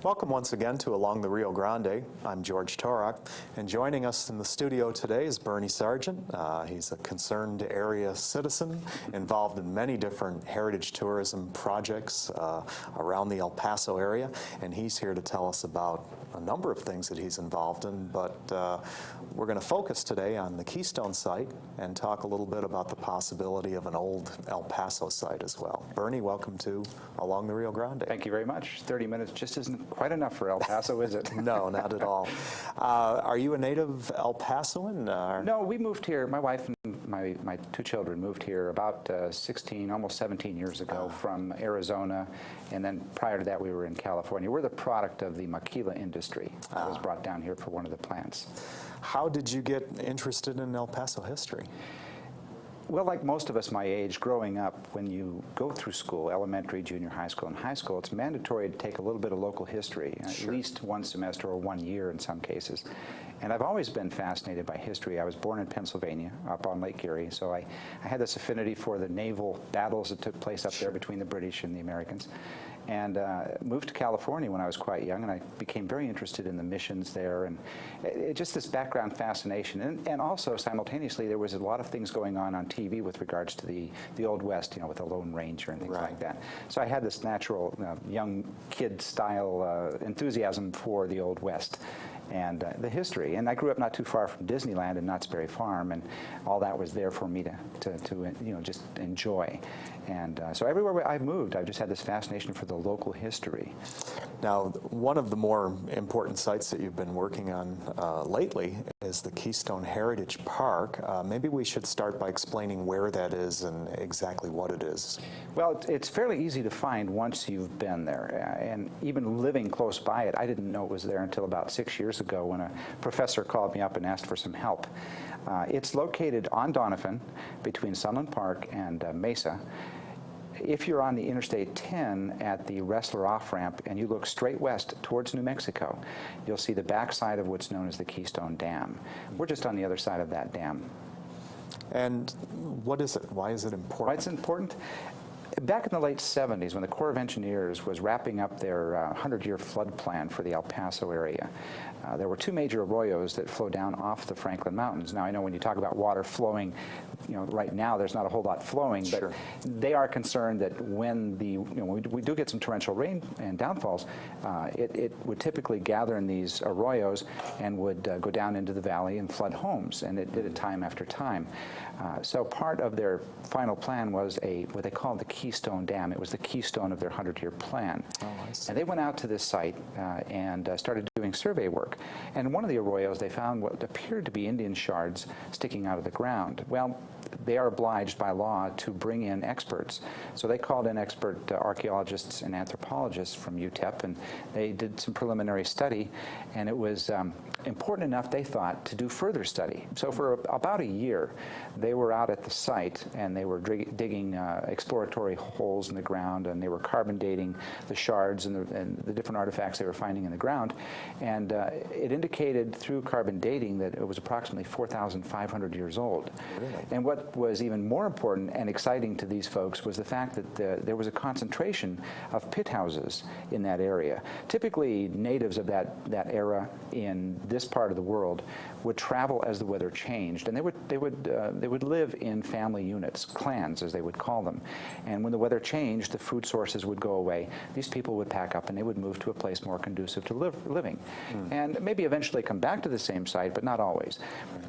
Welcome once again to Along the Rio Grande. I'm George Torok, and joining us in the studio today is Bernie Sargent. He's a concerned area citizen involved in many different heritage tourism projects around the El Paso area, and he's here to tell us about a number of things that he's involved in, but we're going to focus today on the Keystone Site and talk a little bit about the possibility of an old El Paso site as well. Bernie, welcome to Along the Rio Grande. Thank you very much. 30 minutes just isn't quite enough for El Paso, is it? No, not at all. Are you a native El Pasoan? No, we moved here. My wife and my two children moved here about 16, almost 17 years ago from Arizona, and then prior to that we were in California. We're the product of the maquila industry that was brought down here for one of the plants. How did you get interested in El Paso history? Well, like most of us my age, growing up, when you go through school, elementary, junior high school, and high school, it's mandatory to take a little bit of local history, at least one semester or 1 year in some cases. And I've always been fascinated by history. I was born in Pennsylvania, up on Lake Erie, so I had this affinity for the naval battles that took place up there between the British and the Americans. And moved to California when I was quite young, and I became very interested in the missions there, and just this background fascination. And also, simultaneously, there was a lot of things going on TV with regards to the Old West, with the Lone Ranger and things like that. So I had this natural young kid-style enthusiasm for the Old West and the history. And I grew up not too far from Disneyland and Knott's Berry Farm, and all that was there for me to just enjoy. And so everywhere I've moved, I've just had this fascination for the local history. Now, one of the more important sites that you've been working on lately is the Keystone Heritage Park. Maybe we should start by explaining where that is and exactly what it is. Well, it's fairly easy to find once you've been there. And even living close by it, I didn't know it was there until about 6 years ago when a professor called me up and asked for some help. It's located on Doniphan between Sunland Park and Mesa. If you're on the Interstate 10 at the Wrestler off-ramp and you look straight west towards New Mexico, you'll see the backside of what's known as the Keystone Dam. We're just on the other side of that dam. And what is it? Why is it important? Why it's important? Back in the late 70s, when the Corps of Engineers was wrapping up their 100-year flood plan for the El Paso area, there were two major arroyos that flow down off the Franklin Mountains. Now, I know when you talk about water flowing, right now there's not a whole lot flowing, but they are concerned that when we do get some torrential rain and downfalls, it would typically gather in these arroyos and would go down into the valley and flood homes, and it did it time after time. So part of their final plan was what they called the Keystone Dam. It was the keystone of their 100-year plan. Oh, I see. And they went out to this site and started doing survey work. And in one of the arroyos, they found what appeared to be Indian shards sticking out of the ground. Well, they are obliged by law to bring in experts. So they called in expert archaeologists and anthropologists from UTEP, and they did some preliminary study, and it was important enough, they thought, to do further study. So for about a year, they were out at the site, and they were digging exploratory holes in the ground, and they were carbon dating the shards and the different artifacts they were finding in the ground. And it indicated through carbon dating that it was approximately 4,500 years old. Really? And what was even more important and exciting to these folks was the fact that there was a concentration of pit houses in that area. Typically, natives of that era in this part of the world would travel as the weather changed, and they would live in family units, clans as they would call them. And when the weather changed, the food sources would go away. These people would pack up and they would move to a place more conducive to living, and maybe eventually come back to the same site, but not always.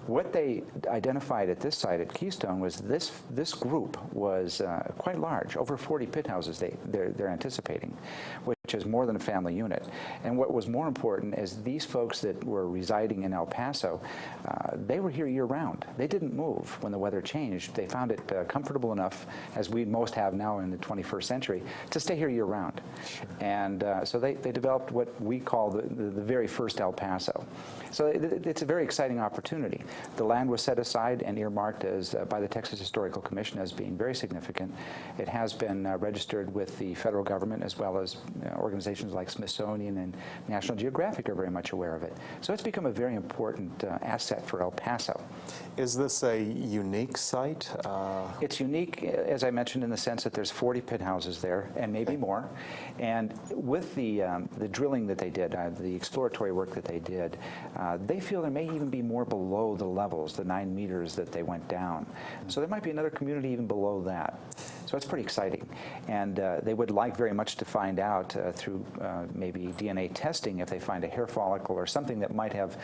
What they identified at this site at Keystone was this group was quite large, over 40 pit houses they're anticipating, which is more than a family unit. And what was more important is these folks that were residing in El Paso, they were here year-round. They didn't move when the weather changed. They found it comfortable enough, as we most have now in the 21st century, to stay here year-round. Sure. And so they developed what we call the very first El Paso. So it's a very exciting opportunity. The land was set aside and earmarked by the Texas Historical Commission as being very significant. It has been registered with the federal government as well as organizations like Smithsonian and National Geographic are very much aware of it. So it's become a very important asset for El Paso. Is this a unique site? It's unique, as I mentioned, in the sense that there's 40 pit houses there, and maybe more. And with the drilling that they did, the exploratory work that they did, they feel there may even be more below the levels, the 9 meters that they went down. So there might be another community even below that. So it's pretty exciting. And they would like very much to find out through maybe DNA testing if they find a hair follicle or something that might have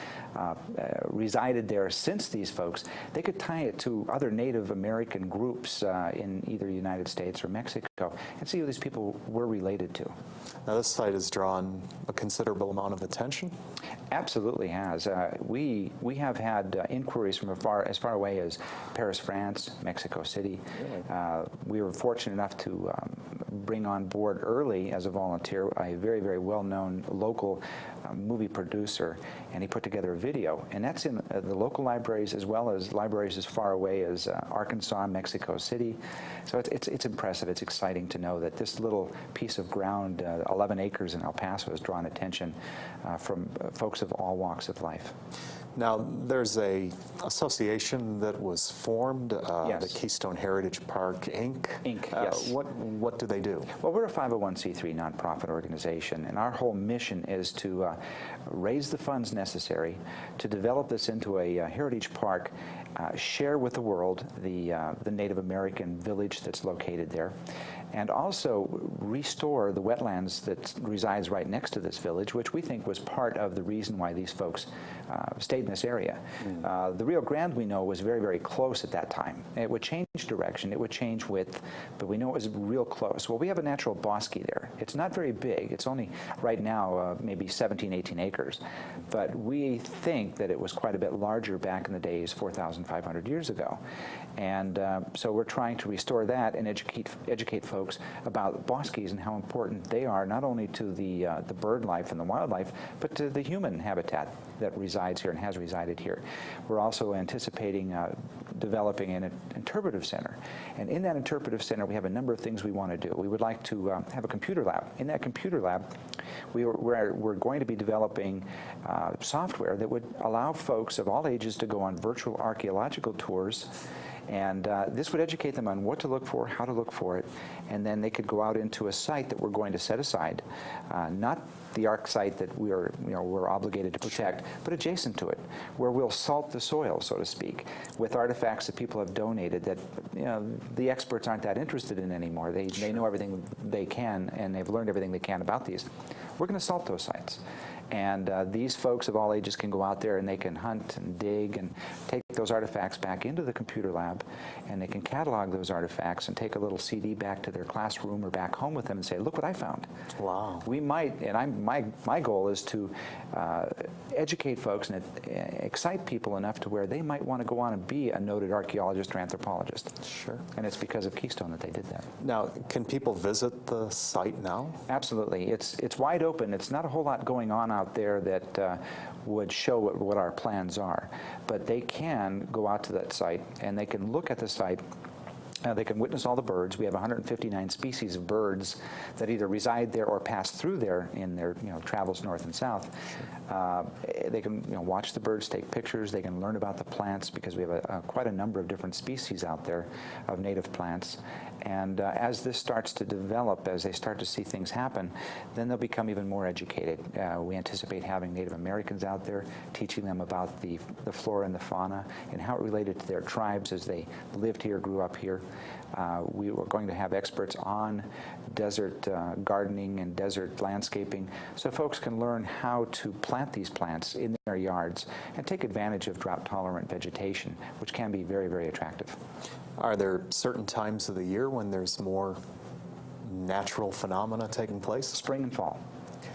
resided there since these folks. They could tie it to other Native American groups in either the United States or Mexico and see who these people were related to. Now, this site has drawn a considerable amount of attention. Absolutely has. We have had inquiries from as far away as Paris, France, Mexico City. Really? We were fortunate enough to bring on board early as a volunteer a very, very well-known local movie producer, and he put together a video, and that's in the local libraries as well as libraries as far away as Arkansas, Mexico City. So it's impressive. It's exciting to know that this little piece of ground, 11 acres in El Paso, has drawn attention from folks of all walks of life. Now, there's a association that was formed, Yes. the Keystone Heritage Park, Inc. Inc., yes. What do they do? Well, we're a 501c3 nonprofit organization, and our whole mission is to raise the funds necessary to develop this into a heritage park, share with the world the Native American village that's located there, and also restore the wetlands that resides right next to this village, which we think was part of the reason why these folks stayed in this area. The Rio Grande, we know, was very, very close at that time. It would change direction, it would change width, but we know it was real close. Well, we have a natural bosque there. It's not very big. It's only, right now, maybe 17, 18 acres. But we think that it was quite a bit larger back in the days, 4,500 years ago. And so we're trying to restore that and educate folks about bosques and how important they are, not only to the bird life and the wildlife, but to the human habitat that resides here and has resided here. We're also anticipating developing an interpretive center. And in that interpretive center, we have a number of things we want to do. We would like to have a computer lab. In that computer lab, we're going to be developing software that would allow folks of all ages to go on virtual archaeological tours. And this would educate them on what to look for, how to look for it, and then they could go out into a site that we're going to set aside, not the ARC site that we're obligated to protect, but adjacent to it, where we'll salt the soil, so to speak, with artifacts that people have donated that the experts aren't that interested in anymore. They know everything they can, and they've learned everything they can about these. We're going to salt those sites. And these folks of all ages can go out there and they can hunt and dig and take those artifacts back into the computer lab, and they can catalog those artifacts and take a little CD back to their classroom or back home with them and say, look what I found. Wow. We might, and my goal is to educate folks and excite people enough to where they might want to go on and be a noted archaeologist or anthropologist. Sure. And it's because of Keystone that they did that. Now, can people visit the site now? Absolutely. It's wide open. It's not a whole lot going on out there that would show what our plans are. But they can go out to that site and they can look at the site. They can witness all the birds. We have 159 species of birds that either reside there or pass through there in their travels north and south. They can watch the birds, take pictures. They can learn about the plants because we have quite a number of different species out there of native plants. And as this starts to develop, as they start to see things happen, then they'll become even more educated. We anticipate having Native Americans out there, teaching them about the flora and the fauna and how it related to their tribes as they lived here, grew up here. We were going to have experts on desert gardening and desert landscaping so folks can learn how to plant these plants in their yards and take advantage of drought-tolerant vegetation, which can be very, very attractive. Are there certain times of the year when there's more natural phenomena taking place? Spring and fall.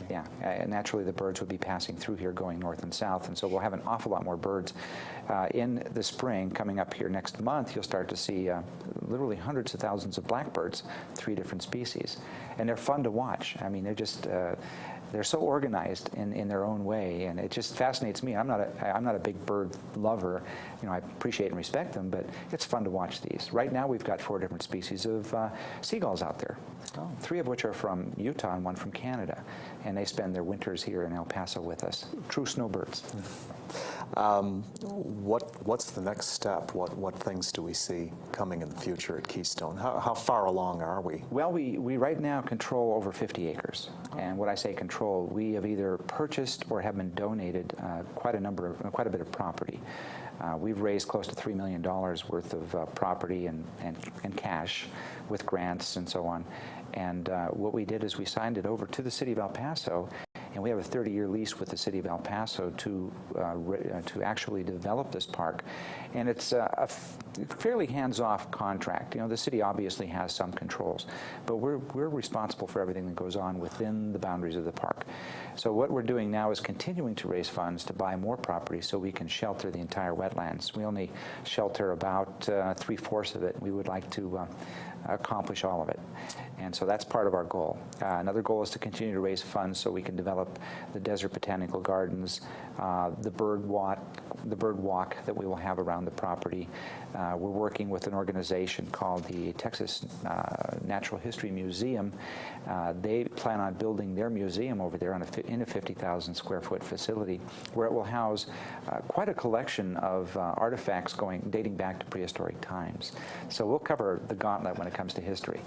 Yeah, naturally the birds would be passing through here going north and south, and so we'll have an awful lot more birds. In the spring, coming up here next month, you'll start to see literally hundreds of thousands of blackbirds, 3 different species. And they're fun to watch. I mean, they're just, they're so organized in their own way, and it just fascinates me. I'm not a big bird lover. You know, I appreciate and respect them, but it's fun to watch these. Right now, we've got 4 different species of seagulls out there. 3 of which are from Utah and 1 from Canada, and they spend their winters here in El Paso with us. True snowbirds. What's the next step? What things do we see coming in the future at Keystone? How far along are we? Well, we right now control over 50 acres. And when I say control, we have either purchased or have been donated quite a bit of property. We've raised close to $3 million worth of property and cash with grants and so on. And what we did is we signed it over to the city of El Paso, and we have a 30-year lease with the city of El Paso to actually develop this park. And it's a fairly hands-off contract. You know, the city obviously has some controls, but we're responsible for everything that goes on within the boundaries of the park. So what we're doing now is continuing to raise funds to buy more property so we can shelter the entire wetlands. We only shelter about 3/4 of it. We would like to accomplish all of it. And so that's part of our goal. Another goal is to continue to raise funds so we can develop the desert botanical gardens, the bird walk that we will have around the property. We're working with an organization called the Texas Natural History Museum. They plan on building their museum over there in a 50,000 square foot facility where it will house quite a collection of artifacts dating back to prehistoric times. So we'll cover the gauntlet when it comes to history.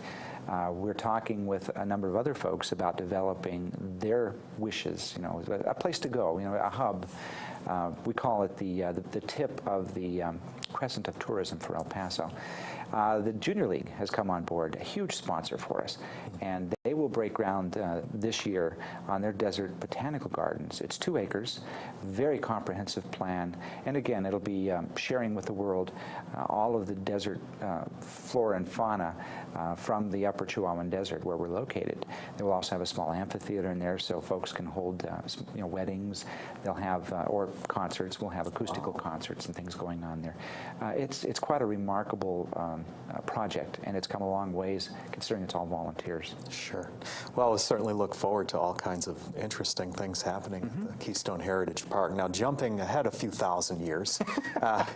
We're talking with a number of other folks about developing their wishes, you know, a place to go, you know, a hub. We call it the tip of the crescent of tourism for El Paso. The Junior League has come on board, a huge sponsor for us, and they will break ground this year on their desert botanical gardens. It's 2 acres, very comprehensive plan, and again, it'll be sharing with the world all of the desert flora and fauna from the upper Chihuahuan Desert where we're located. They will also have a small amphitheater in there so folks can hold you know, weddings. They'll have, or concerts, we'll have acoustical concerts and things going on there. It's quite a remarkable project, and it's come a long ways considering it's all volunteers. Sure. Well, we certainly look forward to all kinds of interesting things happening at the Keystone Heritage Park. Now, jumping ahead a few thousand years,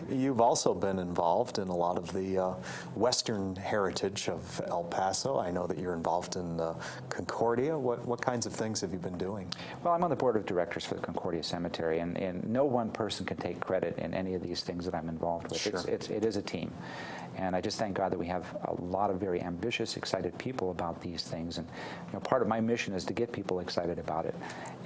you've also been involved in a lot of the Western heritage of El Paso. I know that you're involved in Concordia. What kinds of things have you been doing? Well, I'm on the board of directors for the Concordia Cemetery, and no one person can take credit in any of these things that I'm involved with. Sure. It is a team. And I just thank God that we have a lot of very ambitious, excited people about these things. And you know, part of my mission is to get people excited about it.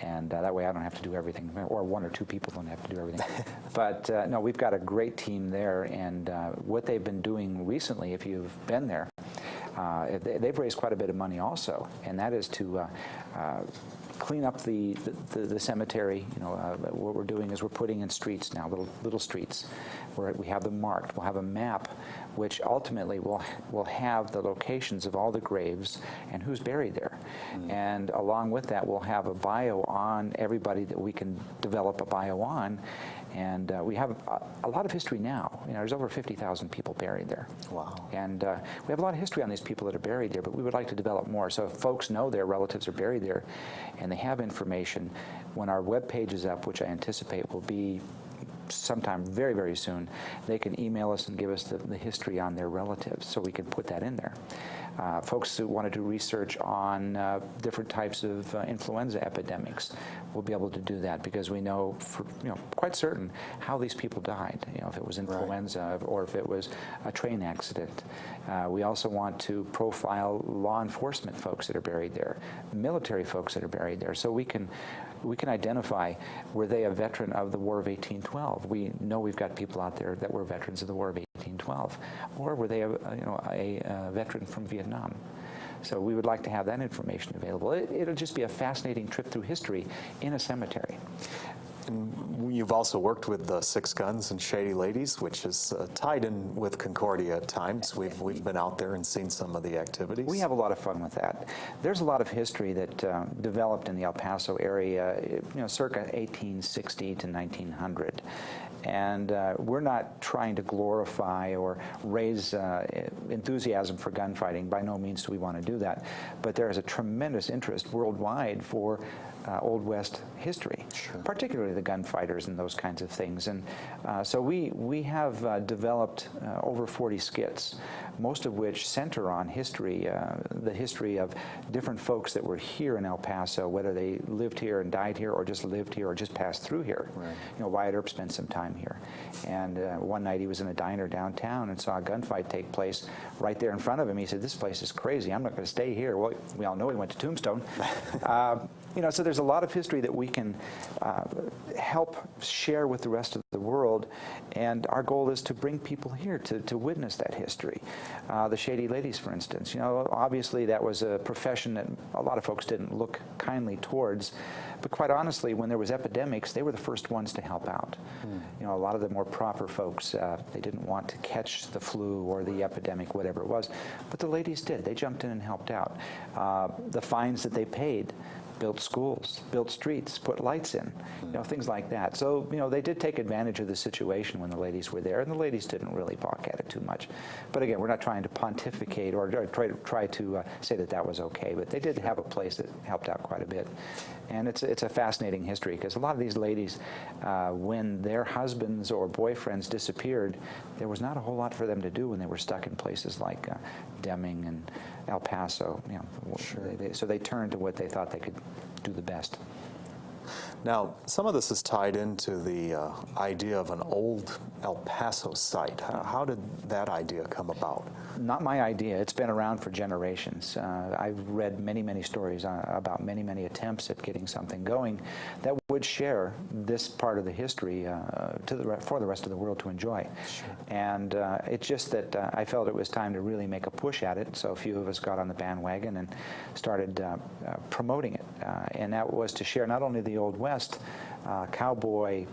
And that way I don't have to do everything, or 1 or 2 people don't have to do everything. But no, we've got a great team there. And what they've been doing recently, if you've been there, they've raised quite a bit of money also. And that is to clean up the cemetery. You know, what we're doing is we're putting in streets now, little streets, where we have them marked. We'll have a map, which ultimately will have the locations of all the graves and who's buried there. And along with that, we'll have a bio on everybody that we can develop a bio on. And we have a lot of history now. You know, there's over 50,000 people buried there. Wow. And we have a lot of history on these people that are buried there, but we would like to develop more. So if folks know their relatives are buried there and they have information, when our web page is up, which I anticipate will be sometime very, very soon, they can email us and give us the history on their relatives so we can put that in there. Folks who want to do research on different types of influenza epidemics will be able to do that because we know for quite certain how these people died. You know, if it was influenza or if it was a train accident. We also want to profile law enforcement folks that are buried there, military folks that are buried there, so we can identify, were they a veteran of the War of 1812? We know we've got people out there that were veterans of the War of 1812, or were they a veteran from Vietnam? So we would like to have that information available. It'll just be a fascinating trip through history in a cemetery. And you've also worked with the Six Guns and Shady Ladies, which is tied in with Concordia at times. We've been out there and seen some of the activities. We have a lot of fun with that. There's a lot of history that developed in the El Paso area, circa 1860 to 1900. And we're not trying to glorify or raise enthusiasm for gunfighting. By no means do we want to do that. But there is a tremendous interest worldwide for Old West history, particularly the gunfighters and those kinds of things. And so we have developed over 40 skits, most of which center on history, the history of different folks that were here in El Paso, whether they lived here and died here, or just lived here, or just passed through here. Right. You know, Wyatt Earp spent some time here, and one night he was in a diner downtown and saw a gunfight take place right there in front of him. He said, "This place is crazy. I'm not going to stay here." Well, we all know he went to Tombstone. You know, so there's a lot of history that we can help share with the rest of the world, and our goal is to bring people here to witness that history. The Shady Ladies, for instance, you know, obviously that was a profession that a lot of folks didn't look kindly towards, but quite honestly, when there was epidemics, they were the first ones to help out. You know, a lot of the more proper folks, they didn't want to catch the flu or the epidemic, whatever it was, but the ladies did. They jumped in and helped out. The fines that they paid built schools, built streets, put lights in, you know, things like that. So, you know, they did take advantage of the situation when the ladies were there, and the ladies didn't really balk at it too much. But again, we're not trying to pontificate or try to say that that was okay, but they did have a place that helped out quite a bit. And it's a fascinating history, because a lot of these ladies, when their husbands or boyfriends disappeared, there was not a whole lot for them to do when they were stuck in places like Deming and El Paso. You know, so they turned to what they thought they could do the best. Now, some of this is tied into the idea of an old El Paso site. How did that idea come about? Not my idea. It's been around for generations. I've read many, many stories about many, many attempts at getting something going that would share this part of the history for the rest of the world to enjoy. Sure. And it's just that I felt it was time to really make a push at it, so a few of us got on the bandwagon and started promoting it. And that was to share not only the Old West cowboy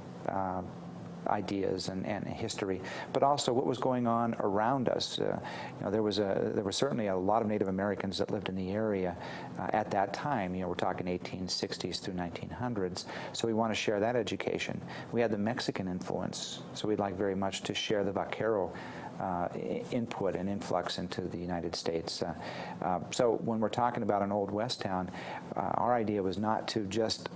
ideas and history, but also what was going on around us. You know, there was certainly a lot of Native Americans that lived in the area at that time. You know, we're talking 1860s through 1900s. So we want to share that education. We had the Mexican influence, so we'd like very much to share the vaquero input and influx into the United States. So when we're talking about an Old West town, our idea was not to just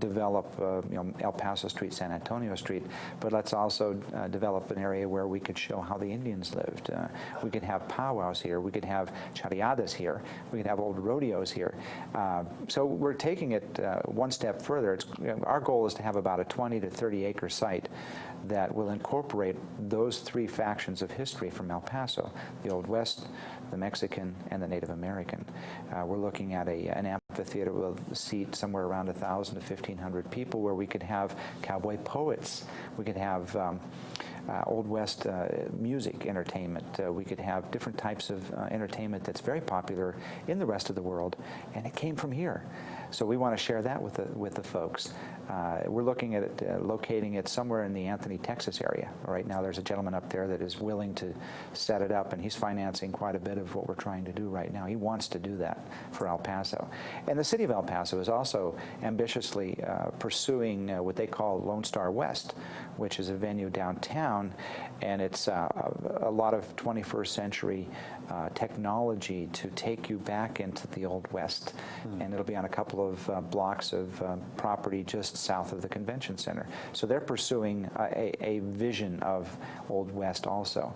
develop you know, El Paso Street, San Antonio Street, but let's also develop an area where we could show how the Indians lived. We could have powwows here, we could have charreadas here, we could have old rodeos here. So we're taking it one step further. Our goal is to have about a 20 to 30 acre site that will incorporate those three factions of history from El Paso: the Old West, the Mexican, and the Native American. We're looking at an amphitheater will seat somewhere around 1,000 to 1,500 people, where we could have cowboy poets, we could have Old West music entertainment, we could have different types of entertainment that's very popular in the rest of the world, and it came from here. So we want to share that with the folks. We're looking at it, locating it somewhere in the Anthony, Texas area. Right now there's a gentleman up there that is willing to set it up, and he's financing quite a bit of what we're trying to do right now. He wants to do that for El Paso. And the city of El Paso is also ambitiously pursuing what they call Lone Star West, which is a venue downtown, and it's a lot of 21st century technology to take you back into the Old West. And it'll be on a couple of blocks of property just south of the convention center. So they're pursuing a vision of Old West also.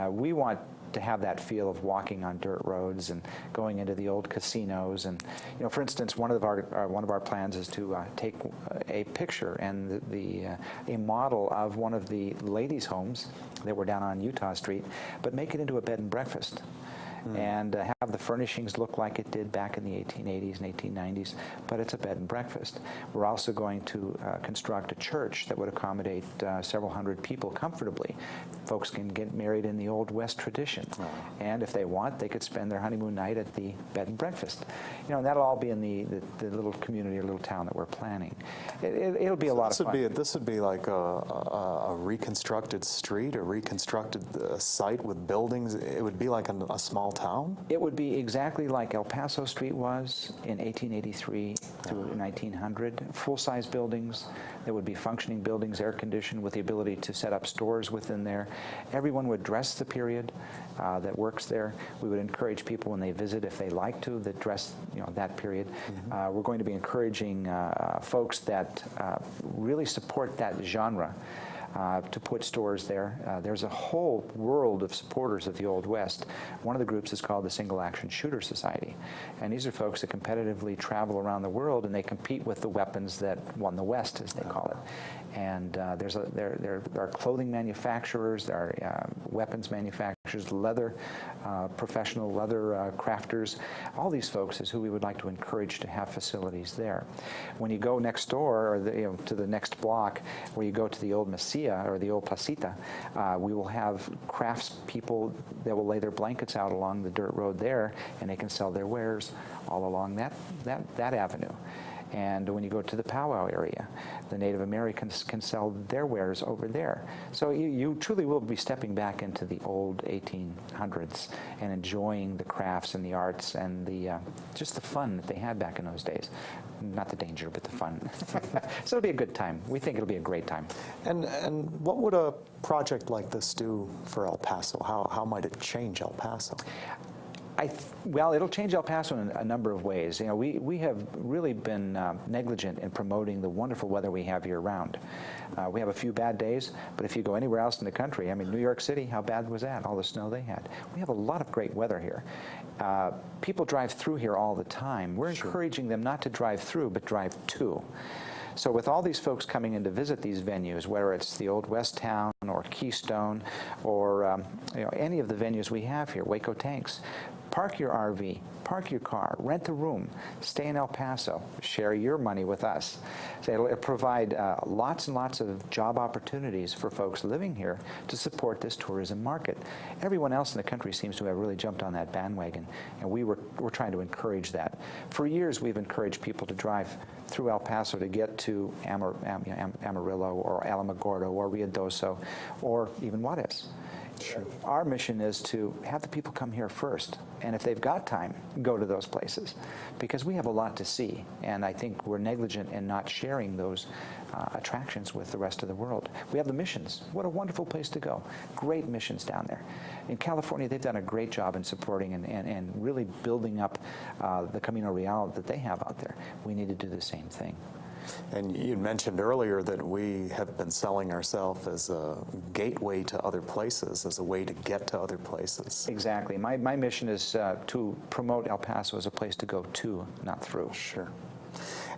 We want to have that feel of walking on dirt roads and going into the old casinos. And, you know, for instance, one of our plans is to take a picture and a model of one of the ladies' homes that were down on Utah Street, but make it into a bed and breakfast. And have the furnishings look like it did back in the 1880s and 1890s, but it's a bed and breakfast. We're also going to construct a church that would accommodate several hundred people comfortably. Folks can get married in the Old West tradition, and if they want, they could spend their honeymoon night at the bed and breakfast. You know, and that'll all be in the little community or little town that we're planning. It'll be a lot of fun. This would be like a reconstructed street, a reconstructed site with buildings. It would be like a small town? It would be exactly like El Paso Street was in 1883 through 1900. Full-size buildings. There would be functioning buildings, air-conditioned, with the ability to set up stores within there. Everyone would dress the period that works there. We would encourage people when they visit, if they like to, that dress that period. We're going to be encouraging folks that really support that genre to put stores there. There's a whole world of supporters of the Old West. One of the groups is called the Single Action Shooter Society. And these are folks that competitively travel around the world, and they compete with the weapons that won the West, as they call it. And there are clothing manufacturers, there are weapons manufacturers, leather, professional leather crafters. All these folks is who we would like to encourage to have facilities there. When you go next door, or to the next block, where you go to the old Mesilla or the old Placita, we will have crafts people that will lay their blankets out along the dirt road there, and they can sell their wares all along that avenue. And when you go to the powwow area, the Native Americans can sell their wares over there. So you truly will be stepping back into the old 1800s and enjoying the crafts and the arts and just the fun that they had back in those days. Not the danger, but the fun. So it'll be a good time. We think it'll be a great time. And what would a project like this do for El Paso? How might it change El Paso? Well, it'll change El Paso in a number of ways. We have really been negligent in promoting the wonderful weather we have year-round. We have a few bad days, but if you go anywhere else in the country, I mean, New York City, how bad was that? All the snow they had. We have a lot of great weather here. People drive through here all the time. We're encouraging them not to drive through, but drive to. So with all these folks coming in to visit these venues, whether it's the Old West Town or Keystone or any of the venues we have here, Waco Tanks, park your RV, park your car, rent a room, stay in El Paso, share your money with us. So it'll provide lots and lots of job opportunities for folks living here to support this tourism market. Everyone else in the country seems to have really jumped on that bandwagon, and we're trying to encourage that. For years, we've encouraged people to drive through El Paso to get to Amarillo or Alamogordo or Ruidoso or even Juarez. Sure. Our mission is to have the people come here first, and if they've got time, go to those places, because we have a lot to see, and I think we're negligent in not sharing those attractions with the rest of the world. We have the missions. What a wonderful place to go. Great missions down there. In California, they've done a great job in supporting and really building up the Camino Real that they have out there. We need to do the same thing. And you mentioned earlier that we have been selling ourselves as a gateway to other places, as a way to get to other places. Exactly. My mission is to promote El Paso as a place to go to, not through. Sure.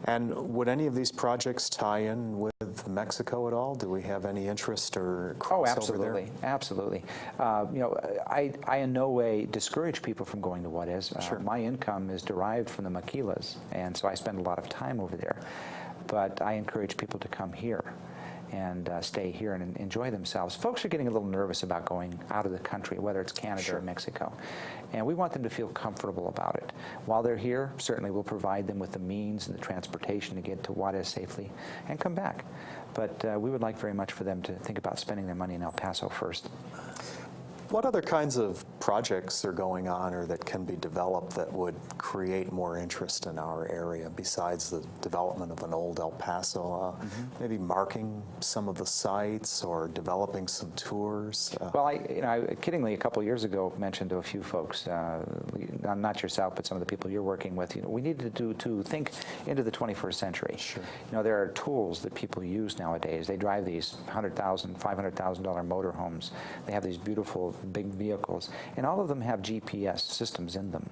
And would any of these projects tie in with Mexico at all? Do we have any interest or crossover there? Absolutely. I in no way discourage people from going to Juarez. Sure. My income is derived from the maquilas, and so I spend a lot of time over there. But I encourage people to come here and stay here and enjoy themselves. Folks are getting a little nervous about going out of the country, whether it's Canada or Mexico. And we want them to feel comfortable about it. While they're here, certainly we'll provide them with the means and the transportation to get to Juarez safely and come back. But we would like very much for them to think about spending their money in El Paso first. What other kinds of projects are going on or that can be developed that would create more interest in our area besides the development of an old El Paso? Maybe marking some of the sites or developing some tours? Well, I kiddingly a couple years ago mentioned to a few folks, not yourself, but some of the people you're working with, we need to think into the 21st century. Sure. There are tools that people use nowadays. They drive these $100,000, $500,000 motorhomes. They have these beautiful big vehicles, and all of them have GPS systems in them.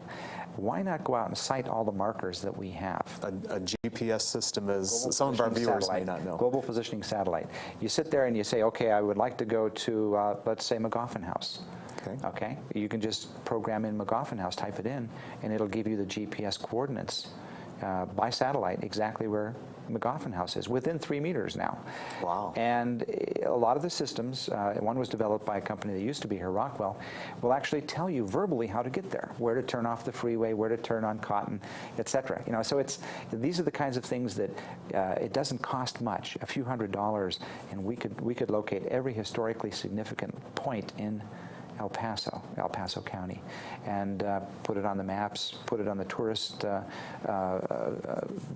Why not go out and cite all the markers that we have? A GPS system is, some of our viewers may not know. Global positioning satellite. You sit there and you say, okay, I would like to go to, let's say, McGoffin House. Okay. You can just program in McGoffin House, type it in, and it'll give you the GPS coordinates by satellite exactly where McGoffin House is, within 3 meters now. Wow. And a lot of the systems, one was developed by a company that used to be here, Rockwell, will actually tell you verbally how to get there, where to turn off the freeway, where to turn on Cotton, etc. So these are the kinds of things that it doesn't cost much, a few $100s, and we could locate every historically significant point in El Paso County, and put it on the maps, put it on the tourist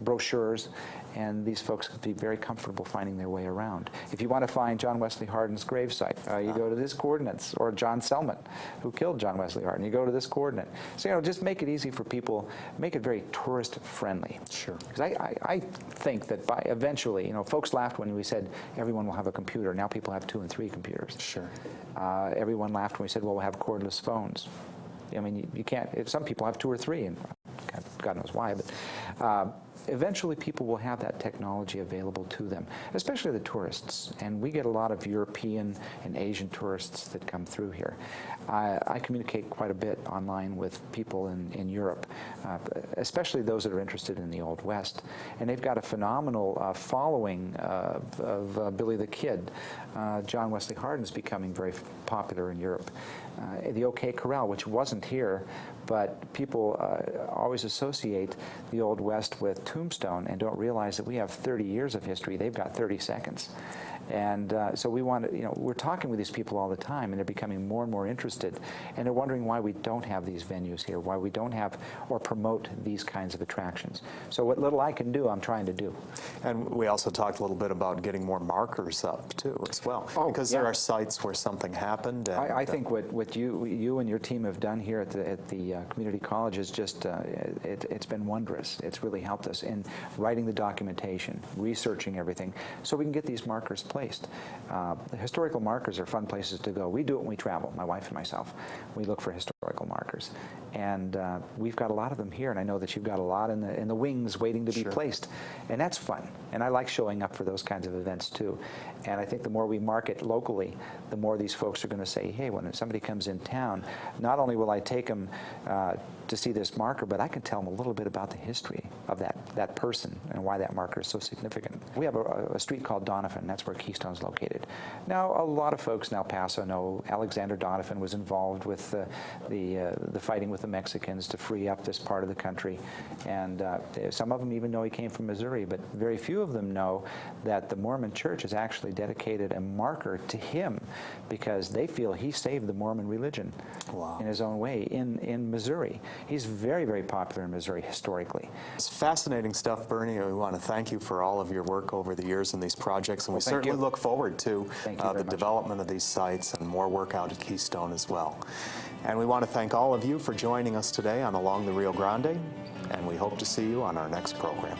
brochures, and these folks would be very comfortable finding their way around. If you want to find John Wesley Hardin's gravesite, you go to this coordinates, or John Selman, who killed John Wesley Hardin, you go to this coordinate. So, you know, just make it easy for people, make it very tourist friendly. Sure. Because I think that by eventually, you know, folks laughed when we said everyone will have a computer. Now people have 2 and 3 computers. Sure. Everyone laughed when we said, well, we'll have cordless phones. I mean, you can't, some people have 2 or 3, and God knows why, but eventually people will have that technology available to them, especially the tourists. And we get a lot of European and Asian tourists that come through here. I communicate quite a bit online with people in Europe, especially those that are interested in the Old West. And they've got a phenomenal following of Billy the Kid. John Wesley Hardin is becoming very popular in Europe. The OK Corral, which wasn't here, but people always associate the Old West with Tombstone and don't realize that we have 30 years of history. They've got 30 seconds. And so we want to, you know, we're talking with these people all the time, and they're becoming more and more interested, and they're wondering why we don't have these venues here, why we don't have or promote these kinds of attractions. So what little I can do, I'm trying to do. And we also talked a little bit about getting more markers up too, as well, because there are sites where something happened. And, I think what you and your team have done here at the community college is just it's been wondrous. It's really helped us in writing the documentation, researching everything, so we can get these markers placed. The historical markers are fun places to go. We do it when we travel, my wife and myself. We look for historical markers. And we've got a lot of them here, and I know that you've got a lot in the wings waiting to be placed. And that's fun. And I like showing up for those kinds of events too. And I think the more we market locally, the more these folks are going to say, hey, when somebody comes in town, not only will I take them to see this marker, but I can tell them a little bit about the history of that person and why that marker is so significant. We have a street called Donovan. That's where Keystone's located. Now, a lot of folks in El Paso know Alexander Donovan was involved with the fighting with the Mexicans to free up this part of the country. And some of them even know he came from Missouri, but very few of them know that the Mormon Church has actually dedicated a marker to him because they feel he saved the Mormon religion in his own way in Missouri. He's very, very popular in Missouri historically. It's fascinating stuff, Bernie. We want to thank you for all of your work over the years in these projects, and we certainly look forward to the development of these sites and more work out at Keystone as well. And we want to thank all of you for joining us today on Along the Rio Grande, and we hope to see you on our next program.